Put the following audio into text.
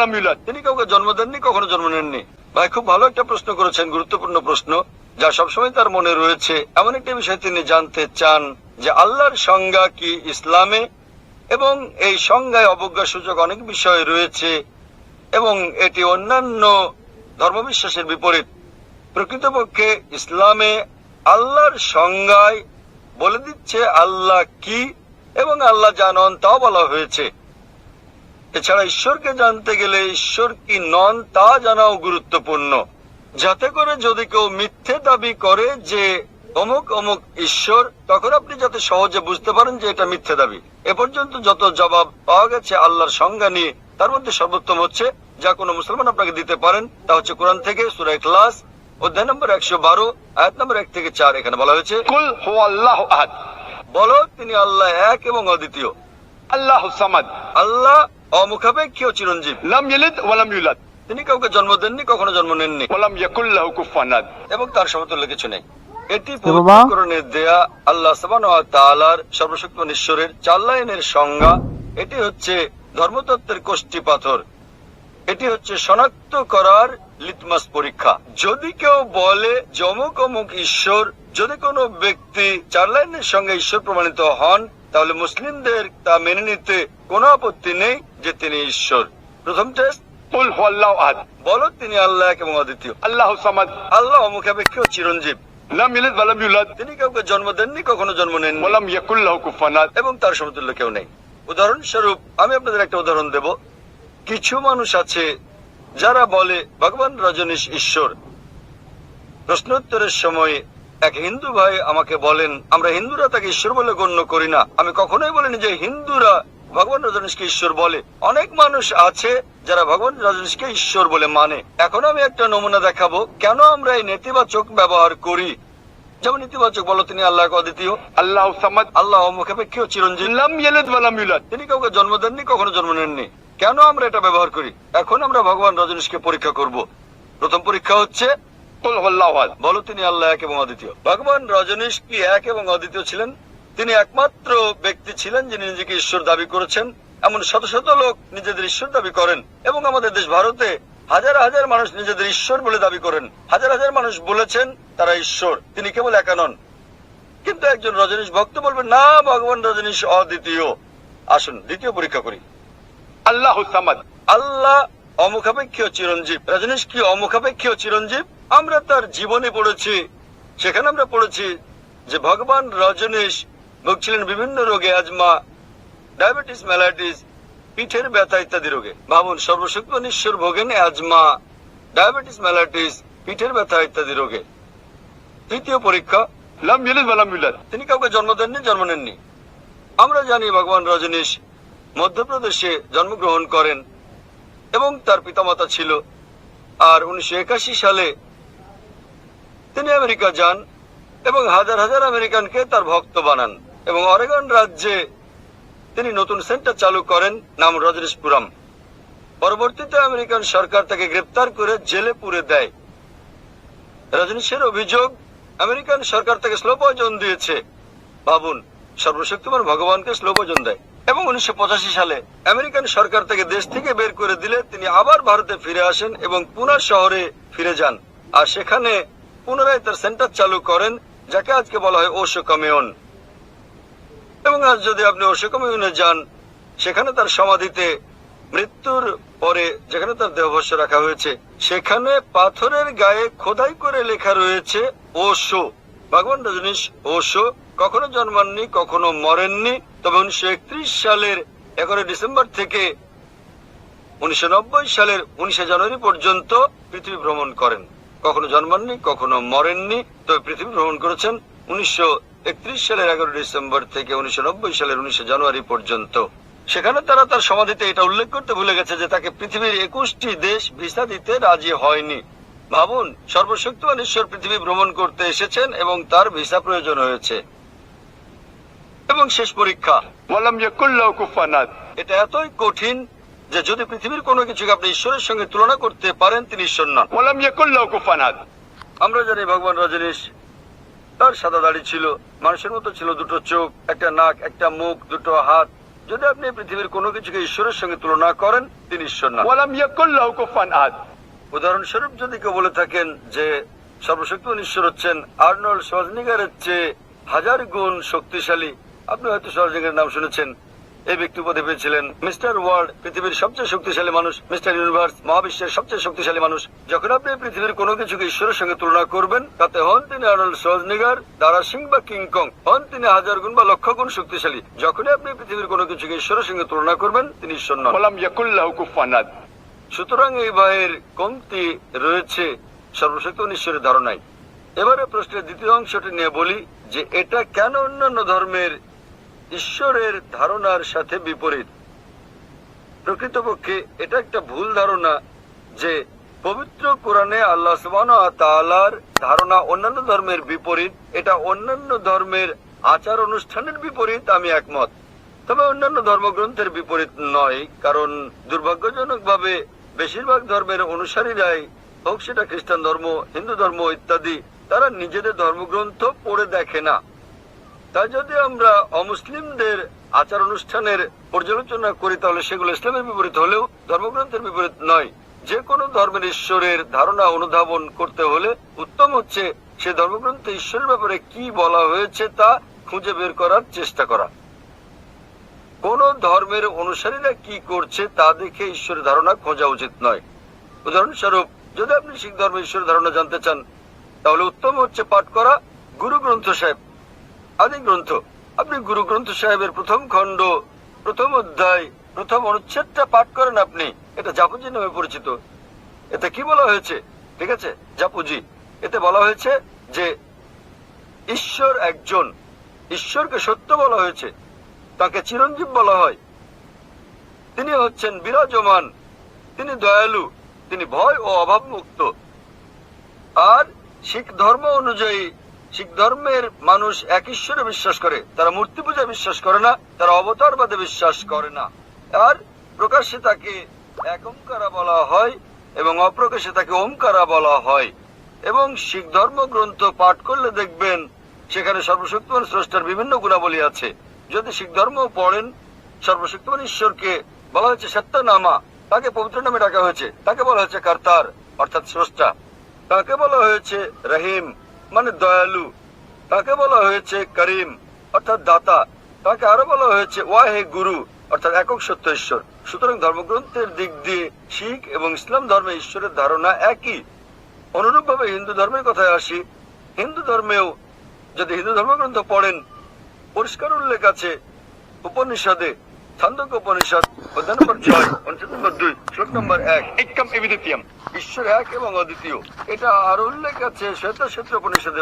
ওয়ালাম ইউলাদ, তিনি কাউকে জন্ম দেননি, কখনো জন্ম নেননি। ভাই খুব ভালো একটা প্রশ্ন করেছেন, গুরুত্বপূর্ণ প্রশ্ন, যা সবসময় তার মনে রয়েছে। এমন একটা বিষয় তিনি জানতে চান যে আল্লাহর সংজ্ঞা কি ইসলামে, এবং এই সংজ্ঞায় অবজ্ঞা সূচক অনেক বিষয় রয়েছে এবং এটি অন্যান্য ধর্মবিশ্বাসের বিপরীত। প্রকৃতপক্ষে ইসলামে আল্লাহর সংজ্ঞায় বলে দিচ্ছে আল্লাহ কি, এবং আল্লাহ জানন তাও বলা হয়েছে। এছাড়া ঈশ্বরকে জানতে গেলে ঈশ্বর কি নন তা জানাও গুরুত্বপূর্ণ, যাতে করে যদি কেউ মিথ্যে দাবি করে যে অমুক অমুক ঈশ্বর, তখন আপনি যাতে সহজে বুঝতে পারেন যে এটা মিথ্যে দাবি। এ পর্যন্ত যত জবাব পাওয়া গেছে আল্লাহর সংজ্ঞা নিয়ে, তার মধ্যে সর্বোত্তম হচ্ছে যা কোনো মুসলমান আপনাকে দিতে পারেন, তা হচ্ছে কোরআন থেকে সূরা ইখলাস অধ্যায় নম্বর 112 আয়াত নম্বর 1 থেকে 4। এখানে বলা হয়েছে, কুল হুয়াল্লাহু আহাদ, বলো তিনি আল্লাহ এক এবং অদ্বিতীয়। আল্লাহুস সামাদ, আল্লাহ অমুখাপেক্ষী ও চিরঞ্জীব। লাম ইয়ালিদ ওয়ালাম ইউলাদ, তিনি কাউকে জন্ম দেননি, কখনো জন্ম নেননি, ওয়ালাম ইয়াকুল লাহু কুফুয়ান আহাদ, এবং তার সমতুল্য কিছু নেই। এটি পবিত্রকরণের দেয়া আল্লাহ সুবহানাহু ওয়া তাআলার সর্বশক্তিমান ঈশ্বরের 4 লাইনের সংজ্ঞা। এটি হচ্ছে ধর্মতত্ত্বের কোষ্ঠী পাথর, এটি হচ্ছে শনাক্ত করার লিটমাস পরীক্ষা। যদি কেউ বলে যে অমুক অমুক ঈশ্বর, যদি কোনো ব্যক্তি 4 লাইনের সঙ্গে ঈশ্বর প্রমাণিত হন, তাহলে মুসলিমদের তা মেনে নিতে কোনো আপত্তি নেই যে তিনি ঈশ্বর। প্রথম টেস্ট, কুল হুয়াল্লাহু আহাদ, বলো তিনি আল্লাহ এক এবং অদ্বিতীয়। আল্লাহুস সামাদ, আল্লাহ অমুখাপেক্ষী ও চিরঞ্জীব। লাম ইয়ালিদ ওয়ালাম ইউলাদ, তিনি কাউকে জন্ম দেননি, কখনো জন্ম নেননি, ওয়ালাম ইয়াকুল লাহু কুফুয়ান আহাদ, এবং তার সমতুল্য কেউ নেই। উদাহরণস্বরূপ আমি আপনাদের একটা উদাহরণ দেব। কিছু মানুষ আছে যারা বলে ভগবান রজনীশ ঈশ্বর। প্রশ্নোত্তরের সময় এক হিন্দু ভাই আমাকে বলেন, আমরা হিন্দুরা তাকে ঈশ্বর বলে গণ্য করি না। আমি কখনোই বলিনি যে হিন্দুরা ভগবান রজনীশকে ঈশ্বর বলে। অনেক মানুষ আছে যারা ভগবান রজনীশকে ঈশ্বর বলে মানে। এখন আমি একটা নমুনা দেখাবো কেন আমরা এই নেতিবাচক ব্যবহার করি। যেমন ইতিবাচক, বলো তিনি আল্লাহ এক অদ্বিতীয়, আল্লাহুস সামাদ, আল্লাহ অমুখাপেক্ষী ও চিরঞ্জীব, লাম ইয়ালিদ ওয়ালাম ইউলাদ, তিনি কাউকে জন্ম দেননি, কখনো জন্ম নেননি। কেন আমরা এটা ব্যবহার করি? এখন আমরা ভগবান রজনীশকে পরীক্ষা করব। প্রথম পরীক্ষা হচ্ছে, কুল হুয়াল্লাহু আহাদ, বলো তিনি আল্লাহ এক এবং অদ্বিতীয়। ভগবান রজনীশ কি এক এবং অদ্বিতীয় ছিলেন? তিনি একমাত্র ব্যক্তি ছিলেন যিনি নিজেকে ঈশ্বর দাবি করেছেন। এমন শত শত লোক নিজেদের ঈশ্বর দাবি করেন, এবং আমাদের দেশ ভারতে হাজার হাজার মানুষ নিজেদের ঈশ্বর বলে দাবি করেন। হাজার হাজার মানুষ বলেছেন তারা ঈশ্বর, তিনি কেবল একা নন। কিন্তু একজন রজনীশ ভক্ত বলবেন, না, ভগবান রজনীশ অদ্বিতীয়। আসুন দ্বিতীয় পরীক্ষা করি। আল্লাহুস সামাদ, আল্লাহ অমুখাপেক্ষী ও চিরঞ্জীব। রজনীশ কি অমুখাপেক্ষী ও চিরঞ্জীব? আমরা তার জীবনে পড়েছি, সেখানে আমরা পড়েছি যে ভগবান রজনীশ ভুগছিলেন বিভিন্ন রোগে, অ্যাজমা, ডায়াবেটিস, ম্যালাইটিস, পিঠের ব্যথা ইত্যাদি রোগে। ভাবুন, সর্বশক্তিমান ঈশ্বর ভোগেন অ্যাজমা, ডায়াবেটিস, ম্যালাইটিস, পিঠের ব্যথা ইত্যাদি রোগে। তৃতীয় পরীক্ষা, লাম ইয়ালিদ ওয়ালাম ইউলাদ, তিনি কাউকে জন্ম দেননি, জন্ম নেননি। আমরা জানি ভগবান রজনীশ মধ্যপ্রদেশে জন্মগ্রহণ করেন এবং তার পিতামাতা ছিল। আর 1981 সালে তিনি আমেরিকা যান এবং হাজার হাজার আমেরিকানকে তার ভক্ত বানান, এবং অরেগন রাজ্যে তিনি নতুন সেন্টার চালু করেন, নাম রজনীশপুরম। পরবর্তীতে আমেরিকান সরকার তাকে গ্রেপ্তার করে জেলে পুরে দেয়। রজনীশের অভিযোগ, আমেরিকান সরকার তাকে স্লো পয়জন দিয়েছে। ভাবুন, সর্বশক্তিমান ভগবানকে স্লো পয়জন দেয়। এবং 1985 সালে আমেরিকান সরকার তাকে দেশ থেকে বের করে দিলে তিনি আবার ভারতে ফিরে আসেন এবং পুনা শহরে ফিরে যান, আর সেখানে পুনরায় তার সেন্টার চালু করেন, যাকে আজকে বলা হয় ওশো কমিউন। এবং আজ যদি আপনি ওশো কমিউনে যান, সেখানে তার সমাধিতে মৃত্যুর পরে যেখানে তার দেহভস্য রাখা হয়েছে, সেখানে পাথরের গায়ে খোদাই করে লেখা রয়েছে ওশো। ভগবান রজনীশ ওশো কখনো জন্মাননি, কখনো মরেননি। তবে 1931 সালের 11 ডিসেম্বর থেকে 1990 সালের 19 জানুয়ারি পর্যন্ত পৃথিবী ভ্রমণ করেন। কখনো জন্মাননি, কখনো মরেননি, তবে পৃথিবী ভ্রমণ করেছেন 1931 সালের 11 ডিসেম্বর থেকে 1990 সালের 19 জানুয়ারি পর্যন্ত। সেখানে তারা তার সমাধিতে এটা উল্লেখ করতে ভুলে গেছে যে তাকে পৃথিবীর 21টি দেশ ভিসা দিতে রাজি হয়নি। ভাবুন, সর্বশক্তিমান ঈশ্বর পৃথিবী ভ্রমণ করতে এসেছেন এবং তার ভিসা প্রয়োজন হয়েছে। এবং শেষ পরীক্ষা, ওয়ালাম ইয়াকুল লাহু কুফুয়ান আহাদ, এটা এতই কঠিন যে যদি পৃথিবীর কোনো কিছুকে আপনি ঈশ্বরের সঙ্গে তুলনা করতে পারেন, তিনি ঈশ্বর নন। ওয়ালাম ইয়াকুল লাহু কুফুয়ান আহাদ। আমরা জানি ভগবান রজনীশ, তার সাদা দাড়ি ছিল, মানুষের মতো ছিল, দুটো চোখ, একটা নাক, একটা মুখ, দুটো হাত, যদি আপনি পৃথিবীর কোনো কিছুকে ঈশ্বরের সঙ্গে তুলনা করেন, তিনি ঈশ্বর না। ولم يكن له كفوا أحد উদাহরণস্বরূপ যদি কেউ বলে থাকেন যে সর্বশক্তিমান ঈশ্বর হচ্ছেন আর্নল্ড শোয়ার্জনেগারের চেয়ে 1000 গুণ শক্তিশালী, আপনি হয়তো শোয়ার্জনেগারের নাম শুনেছেন। এই ব্যক্তি উপাধি পেয়েছিলেন মিস্টার ওয়ার্ল্ড, পৃথিবীর সবচেয়ে শক্তিশালী মানুষ, মিস্টার ইউনিভার্স, মহাবিশ্বের সবচেয়ে শক্তিশালী মানুষ। যখন আপনি পৃথিবীর কোনো কিছুকে ঈশ্বরের সঙ্গে তুলনা করবেন, তাতে হন তিনি আর্নল্ড শোয়ার্জনেগার, দারা সিং বা কিংকং, হন তিনি 1000 গুণ বা লক্ষ গুণ শক্তিশালী। যখনই আপনি পৃথিবীর কোনো কিছুকে ঈশ্বরের সঙ্গে তুলনা করবেন, তিনি ঈশ্বর নন। ولم يكن له كفوا أحد সুতরাং এই ভাইয়ের কমতি রয়েছে সর্বশক্তিমান ঈশ্বরের ধারণায়। এবারে প্রশ্নের দ্বিতীয় অংশটি নিয়ে বলি যে এটা কেন অন্যান্য ধর্মের ঈশ্বরের ধারণার সাথে বিপরীত। প্রকৃতপক্ষে এটা একটা ভুল ধারণা যে পবিত্র কোরআনে আল্লাহ সুবহানাহু ওয়া তাআলার ধারণা অন্যান্য ধর্মের বিপরীত। এটা অন্যান্য ধর্মের আচার অনুষ্ঠানের বিপরীত, আমি একমত। তবে অন্যান্য ধর্মগ্রন্থের বিপরীত নয়, কারণ দুর্ভাগ্যজনকভাবে বেশিরভাগ ধর্মের অনুসারীরাই, হোক সেটা খ্রিস্টান ধর্ম, হিন্দু ধর্ম ইত্যাদি, তারা নিজেদের ধর্মগ্রন্থ পড়ে দেখে না। তাই যদি আমরা অমুসলিমদের আচার অনুষ্ঠানের পর্যালোচনা করি, তাহলে সেগুলো ইসলামের বিপরীত হলেও ধর্মগ্রন্থের বিপরীত নয়। যে কোনো ধর্মের ঈশ্বরের ধারণা অনুধাবন করতে হলে উত্তম হচ্ছে সে ধর্মগ্রন্থে ঈশ্বরের ব্যাপারে কি বলা হয়েছে তা খুঁজে বের করার চেষ্টা করা। কোন ধর্মের অনুসারীরা কি করছে তা দেখে ঈশ্বরের ধারণা খোঁজা উচিত নয়। উদাহরণস্বরূপ, যদি আপনি শিখ ধর্মের ঈশ্বরের ধারণা জানতে চান, তাহলে উত্তম হচ্ছে পাঠ করা গুরু গ্রন্থ সাহেব, আদি গ্রন্থ। আপনি গুরু গ্রন্থ সাহেবের প্রথম খণ্ড, প্রথম অধ্যায়, প্রথম অনুচ্ছেদটা পাঠ করেন। আপনি এটা জাপুজি নামে পরিচিত। এতে কি বলা হয়েছে? ঠিক আছে, জাপুজি। এতে বলা হয়েছে যে ঈশ্বর একজন, ঈশ্বরকে সত্য বলা হয়েছে, তাকে চিরঞ্জীব বলা হয়, তিনি হচ্ছেন বিরাজমান, তিনি দয়ালু, তিনি ভয় ও অভাব মুক্ত। আর শিখ ধর্ম অনুযায়ী শিখ ধর্মের মানুষ এক ঈশ্বরে বিশ্বাস করে, তারা মূর্তি পূজা বিশ্বাস করে না, তারা অবতারবাদে বিশ্বাস করে না। আর প্রকাশ্যে তাকে এক ওমকারা বলা হয় এবং অপ্রকাশ্যে তাকে ওমকারা বলা হয়। এবং শিখ ধর্মগ্রন্থ পাঠ করলে দেখবেন সেখানে সর্বশক্তিমান স্রষ্টার বিভিন্ন গুণাবলী আছে। যদি শিখ ধর্ম পড়েন, সর্বশক্তিমান ঈশ্বরকে বলা হয়েছে সত্যনামা, তাকে পবিত্র নামে ডাকা হয়েছে। তাকে বলা হয়েছে কর্তার অর্থাৎ স্রষ্টা, তাকে বলা হয়েছে রহিম মানে দয়ালু, তাকে বলা হয়েছে করিম অর্থাৎ দাতা, তাকে আরো বলা হয়েছে ওয়াহে গুরু অর্থাৎ একক সত্য ঈশ্বর। সুতরাং ধর্মগ্রন্থের দিক দিয়ে শিখ এবং ইসলাম ধর্মে ঈশ্বরের ধারণা একই। অনুরূপ ভাবে হিন্দু ধর্মের কথায় আসি, হিন্দু ধর্মেও যদি হিন্দু ধর্মগ্রন্থ পড়েন, পরিষ্কার উল্লেখ আছে উপনিষদে, ছান্দোক্য উপনিষদ অধ্যায় নম্বর 6, অনুচ্ছেদ নম্বর 2, শ্লোক নম্বর 1, एकम एविदित्यम ঈশ্বর এক এবং অদ্বিতীয়। এটা আর উল্লেখ আছে শ্বেতক্ষেত্র উপনিষদে